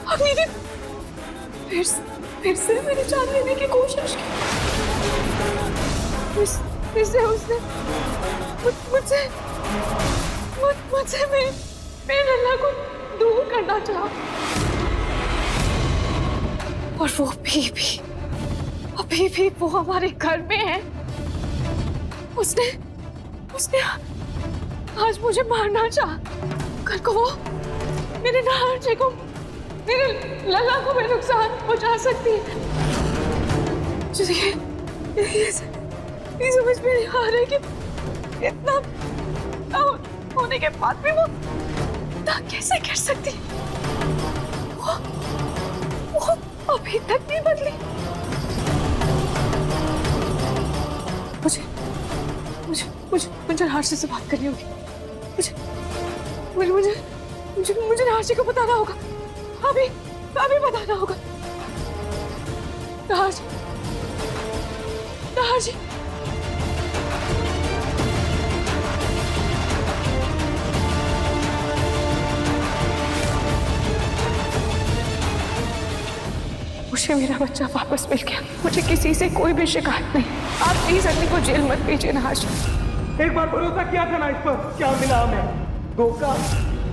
अभी ने फिर से मेरी जान लेने की कोशिश की। फिर से उसने मुझसे मेरे लल्ला को दूर करना चाहा। और वो अभी भी वो हमारे घर में है। उसने आज मुझे मारना चाहा। कल को वो मेरे नारजे को, मेरे लल्ला को भी नुकसान पहुंचा सकती है। ये समझ में नहीं आ रहा है कि इतना होने के बाद भी वो कैसे कर सकती है। वो अभी तक नहीं बदली। मुझे राशि से बात करनी होगी। मुझे राशि को बताना होगा। अभी बताना होगा। राशि मुझे मेरा बच्चा वापस मिल गया। मुझे किसी से कोई भी शिकायत नहीं। आप प्लीज अग्नि को जेल मत भेजिए नाज। एक बार भरोसा किया था ना इस पर, क्या मिला हमें? धोखा।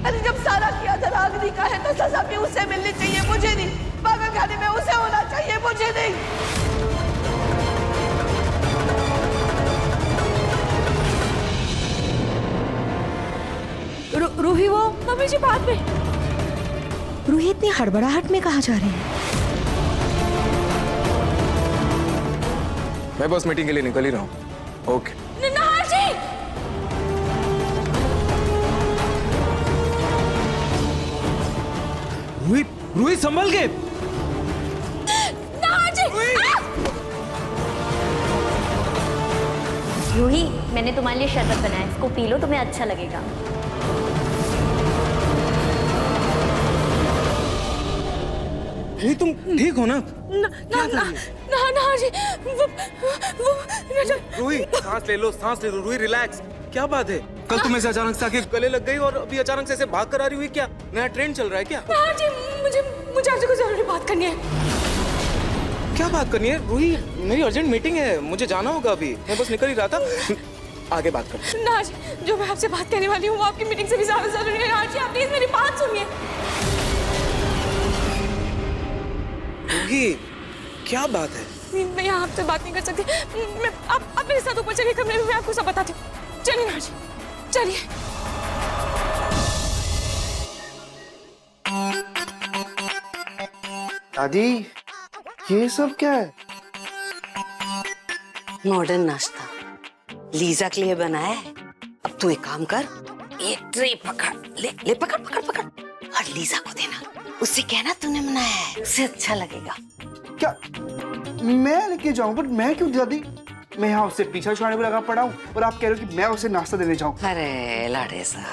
अरे जब सारा किया था अग्नि का है तो सजा भी उसे मिलनी चाहिए, मुझे नहीं। पागल खाने में उसे होना चाहिए, मुझे नहीं। रूही, वो मम्मी जी बाद में। रूही इतनी हड़बड़ाहट में कहाँ जा रहे हैं? मैं बस मीटिंग के लिए निकल ही रहा हूँ। ओके। नाज जी, रूही संभल के। रूही, मैंने तुम्हारे लिए शरबत बनाया, इसको पी लो, तुम्हें अच्छा लगेगा। रूही तुम ठीक हो ना? ना जी, रूही सांस ले लो, रूही रिलैक्स। क्या बात है? कल तुम्हें से अचानक से आके गले लग गई और अभी अचानक से ऐसे भाग कर आ रही हुई। क्या नया ट्रेंड चल रहा है क्या? जी, मुझे आपसे कुछ जरूरी बात करनी है। क्या बात करनी है रूही? मेरी अर्जेंट मीटिंग है, मुझे जाना होगा अभी। मैं बस निकल ही रहा था। आगे बात कर। नाज, जो मैं आपसे बात करने वाली हूँ वो आपकी मीटिंग से भी ज्यादा जरूरी है। नाज जी, आप प्लीज मेरी बात सुनिए। रूही क्या बात है? मैं यहाँ आपसे बात नहीं कर सकती। आप मेरे साथ ऊपर चलिए कमरे में, मैं आपको सब बताती हूँ। चलिए नाज, चलिए। दादी, ये सब क्या है? मॉडर्न नाश्ता लीजा के लिए बनाया है। अब तू एक काम कर, एक ट्रे पकड़ ले पकड़ और लीजा को देना। उससे कहना तूने बनाया है, उसे अच्छा लगेगा। क्या मैं लेके जाऊं? पर मैं क्यों दादी? मैं यहाँ उससे पीछा छुड़ाने में लगा पड़ा हूँ और आप कह रहे हो कि मैं उसे नाश्ता देने जाऊं? अरे लाडे साहब,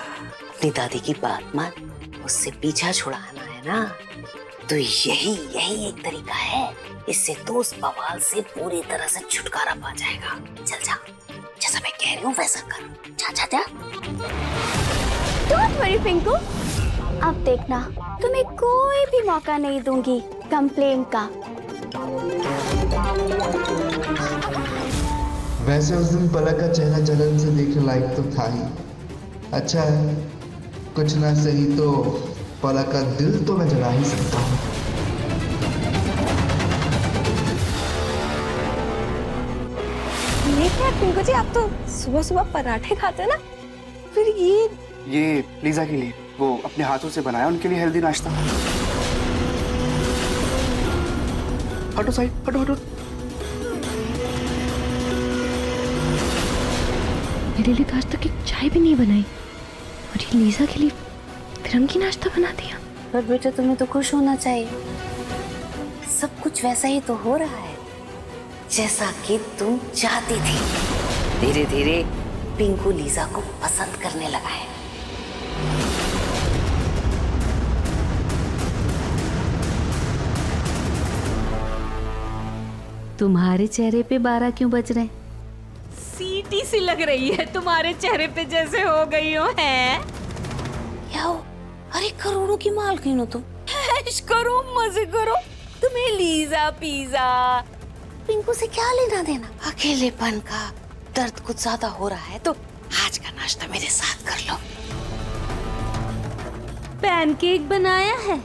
अपनी दादी की बात मान, उससे पीछा छुड़ाना है ना, तो यही एक तरीका है। इससे तो उस बवाल से पूरी तरह से छुटकारा पा जाएगा। चल जा, जैसा मैं कह रही हूँ वैसा कर। जा। डोंट वरी पिंकू, अब देखना, तुम्हें कोई भी मौका नहीं दूंगी कंप्लेन का। वैसे उस दिन पलक का चेहरा जलन से देखने लायक तो था ही। अच्छा है, कुछ ना सही तो पलक का दिल तो मैं जला ही सकता हूँ। ये क्या पिंकू जी, आप तो सुबह सुबह पराठे खाते हैं ना? फिर ये लीजा के लिए, वो अपने हाथों से बनाया, उनके लिए हेल्दी नाश्ता। हटो साइड, हटो। मेरे लिए तो आज तक एक चाय भी नहीं बनाई और ये लीजा के लिए तिरंगी नाश्ता बना दिया। पर बेटा, तुम्हें तो खुश होना चाहिए। सब कुछ वैसा ही तो हो रहा है जैसा कि तुम चाहती थी। धीरे धीरे पिंकू लीजा को पसंद करने लगा है। तुम्हारे चेहरे पे 12 क्यों बज रहे हैं? सीटी सी लग रही है तुम्हारे चेहरे पे, जैसे हो गई हो। है क्या हो? अरे करोड़ों की मालकिन हो तुम, ऐश करो, मजे करो, तुम्हें लीजा पिज्जा। पिंकू से क्या लेना देना? अकेलेपन का दर्द कुछ ज्यादा हो रहा है तो आज का नाश्ता मेरे साथ कर लो। पैनकेक बनाया है।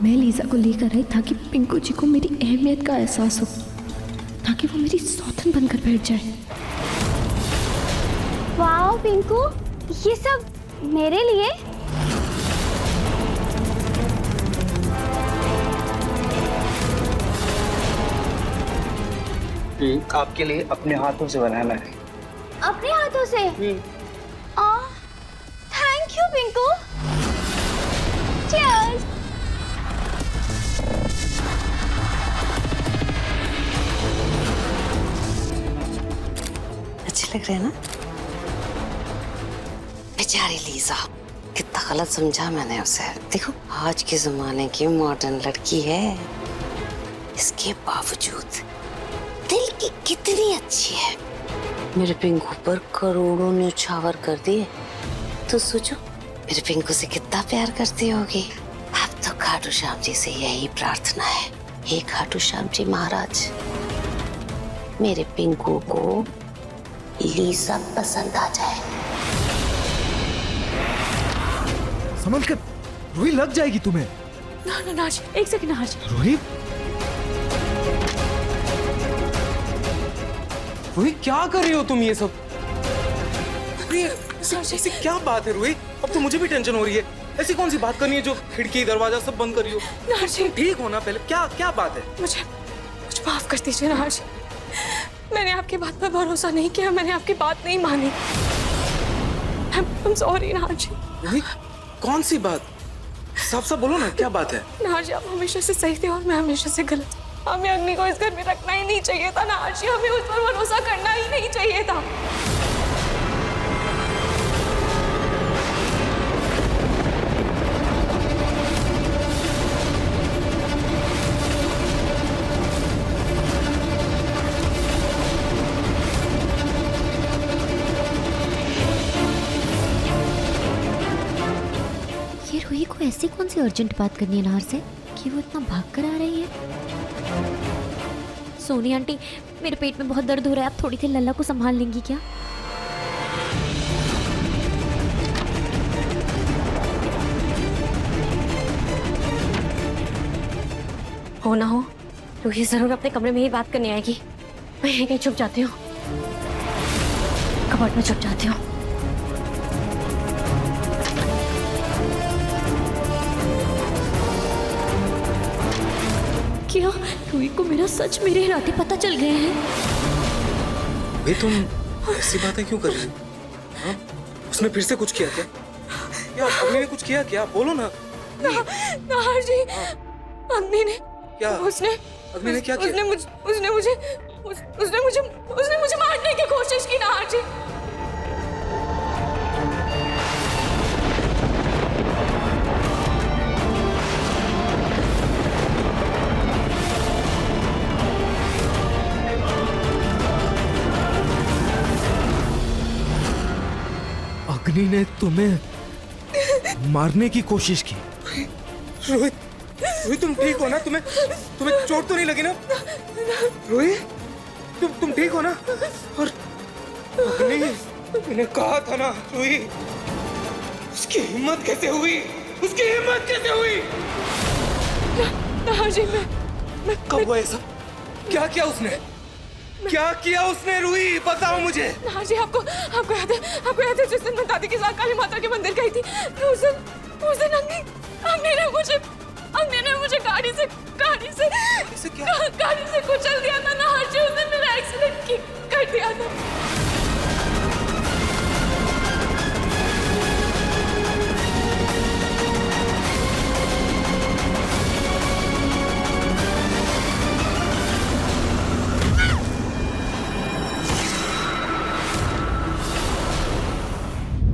मैं लीजा को लेकर आई ताकि पिंकू जी को मेरी अहमियत का एहसास हो, ताकि वो मेरी सौतन बनकर बैठ जाए। वाओ पिंकू, ये सब मेरे लिए? आपके लिए अपने हाथों से बनाना है। अपने हाथों से? Thank you Pinku. Cheers! अच्छे लग रहे हैं ना? बेचारी लीजा, कितना गलत समझा मैंने उसे। देखो आज के जमाने की मॉडर्न लड़की है, इसके बावजूद दिल की कितनी अच्छी है। मेरे पिंकू पर करोड़ों न्यौछावर कर दिए तो सोचो मेरे पिंकू से कितना प्यार करती होगी। अब तो खाटू श्याम जी से यही प्रार्थना है, हे खाटू श्याम जी महाराज, मेरे पिंकू को लीजा पसंद आ जाए। संभल कर, रूही लग जाएगी तुम्हें। ना ना नाज, एक सेकंड नाज। रूही, रूही क्या कर रही हो तुम ये सब? रूही, ऐसी क्या बात है रूही? अब तो मुझे भी टेंशन हो रही है। ऐसी कौन सी बात करनी है जो खिड़की दरवाजा सब बंद कर रही हो? नाज, ठीक हो ना पहले, क्या क्या बात है? मुझे माफ कर दीजिए नाज, मैंने आपकी बात पर भरोसा नहीं किया, मैंने आपकी बात नहीं मानी। I'm sorry नाज। रूही, कौन सी बात? साफ साफ बोलो ना, क्या बात है? नाज, आप हमेशा से सही थे और मैं हमेशा से गलत। हमें अग्नि को इस घर में रखना ही नहीं चाहिए था नाज, हमें उस पर भरोसा करना ही नहीं चाहिए था। ये रूही को ऐसी कौन सी अर्जेंट बात करनी है नहर से कि वो इतना भाग कर आ रही है? सोनी आंटी, मेरे पेट में बहुत दर्द हो रहा है, आप थोड़ी देर लल्ला को संभाल लेंगी क्या? हो ना हो, रूही जरूर अपने कमरे में ही बात करने आएगी। मैं यहीं कहीं छुप जाती हूँ, कबर्ड में छुप जाती हूँ। क्या रूही को मेरा सच मेरे इरादे पता चल गए हैं? भाई तुम ऐसी बातें क्यों कर रही हो? हाँ? उसने फिर से कुछ किया क्या? या अग्नि ने कुछ किया क्या? बोलो ना। नाहर जी, अग्नि ने क्या? अग्नि ने क्या किया? उसने मुझे मारने की कोशिश की नाहर जी। अग्नि ने तुम्हें मारने की कोशिश की। रोहित, रोहित तुम ठीक हो ना? तुम्हें चोट तो नहीं लगी ना? रोहित, तुम ठीक हो ना? और अग्नि, मैंने कहा था ना रोहित, उसकी हिम्मत कैसे हुई? उसकी हिम्मत कैसे हुई? नाहर जी, मैं कब हुआ ऐसा? क्या किया उसने? क्या किया उसने? रूही बताओ मुझे। नाहर जी, आपको याद है जिस दिन मैं दादी के साथ काली माता के मंदिर गई थी, उस दिन अग्नि ने मुझे गाड़ी से कुचल दिया था नाहर जी। उस दिन मेरा एक्सीडेंट कर दिया था।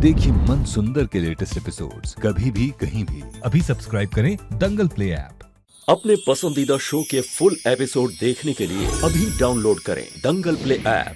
देखिए मन सुंदर के लेटेस्ट एपिसोड्स कभी भी कहीं भी। अभी सब्सक्राइब करें दंगल प्ले ऐप। अपने पसंदीदा शो के फुल एपिसोड देखने के लिए अभी डाउनलोड करें दंगल प्ले ऐप।